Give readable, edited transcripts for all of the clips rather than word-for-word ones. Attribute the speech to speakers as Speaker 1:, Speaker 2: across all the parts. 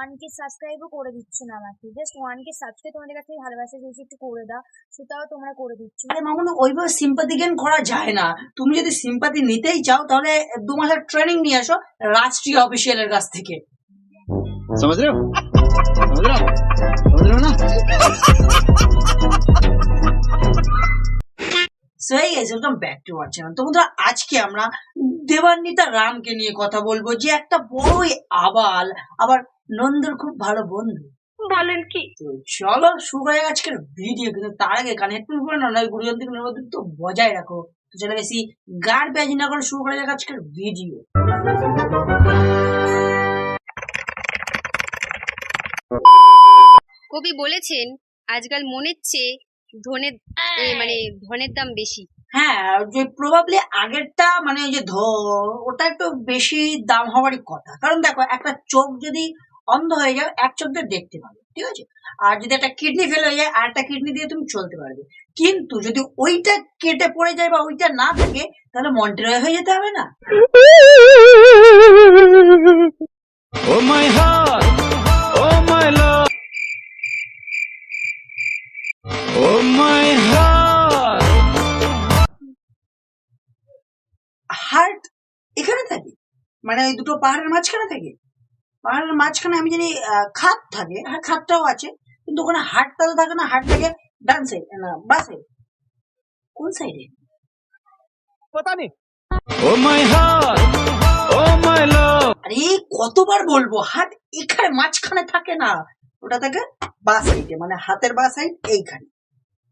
Speaker 1: 1K সাবস্ক্রাইবও করে দিচ্ছ না আমাকে, জাস্ট 1K সাবস্ক্রাইব তোমাদের কাছে ভালোবাসা চেয়েছি, একটু করে দাও, সেটাও তোমরা করে দিচ্ছ।
Speaker 2: আরে মামুন, ওইভাবে সিম্পাথি গেইন করা যায় না। তুমি যদি সিম্পাথি নিতেই চাও তাহলে 2 মাসের ট্রেনিং নিয়ে আসো রাষ্ট্রীয় অফিসিয়ালের কাছ থেকে।
Speaker 3: समझ रहे हो समझ रहे हो समझ रहे हो ना।
Speaker 2: সো এই guys, welcome back to our channel. তো বন্ধুরা, আজকে আমরা দেবান্বিতা রামকে নিয়ে কথা বলবো, যে একটা বড়ই আবাল, আবার নন্দর খুব ভালো বন্ধু।
Speaker 1: বলেন কি?
Speaker 2: তো চলো শুরু করা যাক আজকের ভিডিও। কিন্তু তার আগে কানে হেডফোন পরে না, নয় গুরুজনদের তো বজায় রাখো। তো চলো বেশি গাড় পেঁয়াজি না করে শুরু করা যাক আজকের ভিডিও।
Speaker 4: কবি বলেছেন আজকাল মনের চেয়ে ধনের দাম বেশি।
Speaker 2: হ্যাঁ, যে প্রবাবলি আগেরটা মানে ওই যে ওটা একটু বেশি দাম হওয়ারই কথা। কারণ দেখো, একটা চোখ যদি অন্ধ হয়ে যায়, এক চোখ দিয়ে দেখতে পাবে, ঠিক আছে? আর যদি একটা কিডনি ফেল হয়ে যায়, আর একটা কিডনি দিয়ে তুমি চলতে পারবে। কিন্তু যদি ওইটা কেটে পড়ে যায় বা ওইটা না থাকে, তাহলে মন্টেরয় হয়ে যেতে হবে না?
Speaker 3: Oh my heart, oh my love, oh my heart.
Speaker 2: Heart এখানে থাকে, মানে ওই দুটো পাহাড়ের মাঝখানে থাকে। পাহাড়ের মাঝখানে আমি জানি খাত থাকে, হ্যাঁ খাতটাও আছে, কিন্তু ওখানে হার্টটা তো থাকে না। হার্ট থাকে ডান সাইড না বা সাইড, কোন সাইডে
Speaker 3: पता नहीं। Oh my heart, oh my love.
Speaker 2: আরে কতবার বলবো, হাত এখানে মাঝখানে থাকে না, ওটা থাকে বা সাইডে, মানে হাতের বা সাইড এইখানে।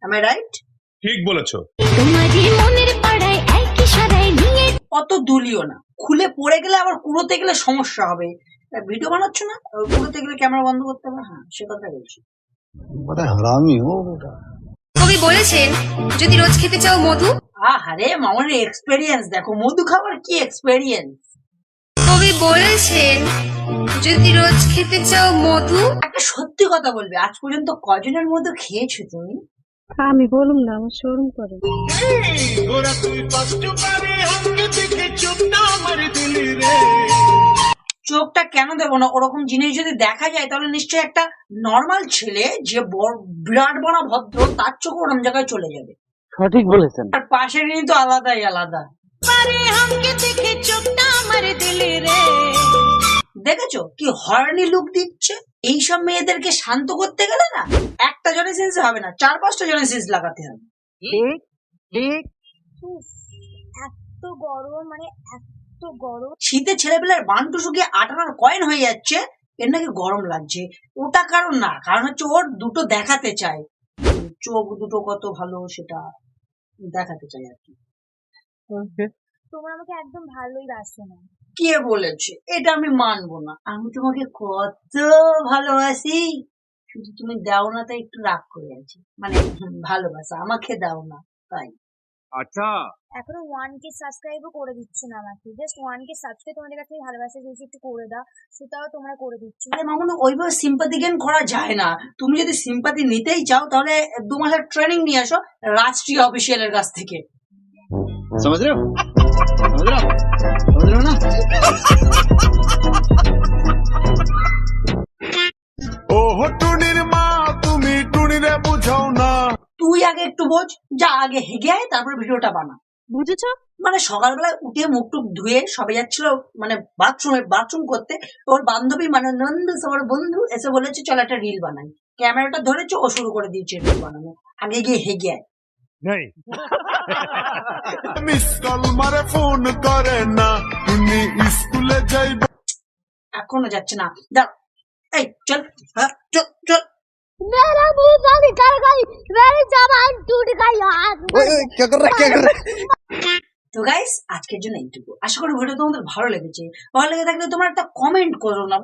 Speaker 2: am I right?
Speaker 5: ঠিক বলেছো।
Speaker 2: অত দুলিও না, খুলে পড়ে গেলে আবার কুড়োতে গেলে সমস্যা হবে। ভিডিও বানাচ্ছ না, কুড়োতে গেলে ক্যামেরা বন্ধ করতে হবে। হ্যাঁ, সে কথা বলছি।
Speaker 3: बड़ा हरामी हो बेटा।
Speaker 4: কবি বলেছেন যদি রোজ খেতে চাও মধু।
Speaker 2: আরে মামনের এক্সপেরিয়েন্স দেখো, মধু খাবার কি এক্সপেরিয়েন্স।
Speaker 4: কবি বলেছেন যদি রোজ খেতে চাও মধু।
Speaker 2: একটা সত্যি কথা বলবে, আজ পর্যন্ত কজনের মধু খেয়েছো তুমি?
Speaker 1: আমি বলুম না, আমার শরম করে।
Speaker 2: চোখটা কেন দেবো না? ওরকম জিনিস যদি দেখা যায় তাহলে নিশ্চয়ই একটা নর্মাল ছেলে যে বিরাট বড় ভদ্র, তার চোখ ওরম জায়গায় চলে যাবে।
Speaker 3: সঠিক বলেছেন।
Speaker 2: আর পাশের জিনিস তো আলাদাই আলাদা। দেখেছো কি হর্নি লুক দিচ্ছে? এইসব মেয়েদেরকে শান্ত করতে গেলে না একটা জনেসেন্স হবে না, 4-5টা জনেসেন্স লাগাতে হবে।
Speaker 1: এত গরম, মানে এত গরম,
Speaker 2: শীতে ছেলেপেলের বান্টু শুকিয়ে আটানার কয়েন হয়ে যাচ্ছে, এর নাকি গরম লাগছে। ওটা কারণ না, কারণ হচ্ছে ওর দুটো দেখাতে চায়, চোখ দুটো কত ভালো সেটা দেখাতে চাই আর কি।
Speaker 1: তোমরা আমাকে একদম ভালোই বাসো না।
Speaker 2: কে বলেছে? এটা আমি মানবো না। আমি তোমাকে কত ভালোবাসি, শুধু তুমি দাও না তাই একটু রাগ করে আছি। মানে ভালোবাসা আমাকে দাও না তাই।
Speaker 5: আচ্ছা,
Speaker 1: এখনো 1K সাবস্ক্রাইবও করে দিচ্ছ না আমাকে, জাস্ট 1K সাবস্ক্রাইব তোমাদের কাছে ভালোবাসা চেয়েছি, একটু করে দাও, সেটাও তোমরা করে দিচ্ছ।
Speaker 2: আরে মামুন, ওইভাবে সিম্পাথি গেইন করা যায় না। তুমি যদি সিম্পাথি নিতেই চাও তাহলে 2 মাসের ট্রেনিং নিয়ে আসো রাষ্ট্রীয় অফিসিয়ালের কাছ থেকে।
Speaker 3: समझ रहे हो समझ रहे हो समझ रहे हो ना।
Speaker 5: ওহো টুনির মা, তুমি টুনিরে বুঝাও না।
Speaker 2: তুই আগে একটু বোঝ, যা আগে হেগে আয়, তারপর ভিডিওটা বানা।
Speaker 1: বুঝেছ?
Speaker 2: মানে সকালবেলায় উঠে মুখ টুক ধুয়ে সবাই যাচ্ছিল মানে বাথরুম করতে, ওর বান্ধবী মানে নন্দু সবার বন্ধু এসে বলেছে চল একটা রিল বানাই। ক্যামেরাটা ধরেছে, ও শুরু করে দিয়েছে রিল বানানো। আগে গিয়ে হেগে আয়।
Speaker 5: নেই মিস কল মারে ফোন করে না, তুমি স্কুলে যাইবে।
Speaker 2: এখনো যাচ্ছে না, দাঁড়া, এই চল, হ্যাঁ চল চল।
Speaker 6: मेरा मुंह का निकल गई, मेरी जबान टूट गई यार।
Speaker 3: क्या कर रहा है क्या कर रहा है।
Speaker 2: তো গাইস, আজকের জন্য এইটুকু। আশা করি ভিডিও তোমাদের ভালো লেগেছে। ভালো লেগে থাকলে তোমরা একটা কমেন্ট করো না,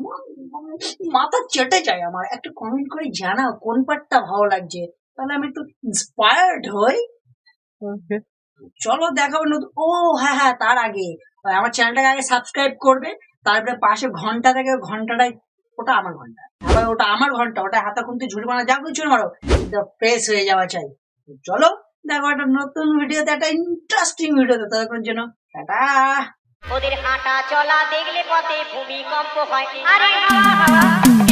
Speaker 2: মাথা চেটে যায় আমার। একটা কমেন্ট করে জানাও কোন পার্টটা ভালো লাগছে, তাহলে আমি একটু ইন্সপায়ার্ড হই। চলো দেখাবো নতুন। ও হ্যাঁ, তার আগে আমার চ্যানেলটাকে আগে সাবস্ক্রাইব করবে, তারপরে পাশে ঘন্টা থাকে, ঘন্টাটাই ওটা আমার ঘন্টা, আবার ওটা আমার ঘন্টা, ওটা হাতা খুনতে ঝুড়ি মারা যা কিছু মারো, ফ্রেশ হয়ে যাওয়া চাই। চলো দেখো একটা নতুন ভিডিওতে, একটা ইন্টারেস্টিং ভিডিওতে। ততক্ষণ জন্য টাটা।
Speaker 7: ওদের হাঁটা চলা দেখলে পথে ভূমিকম্প হয়, আরে হাওয়া হাওয়া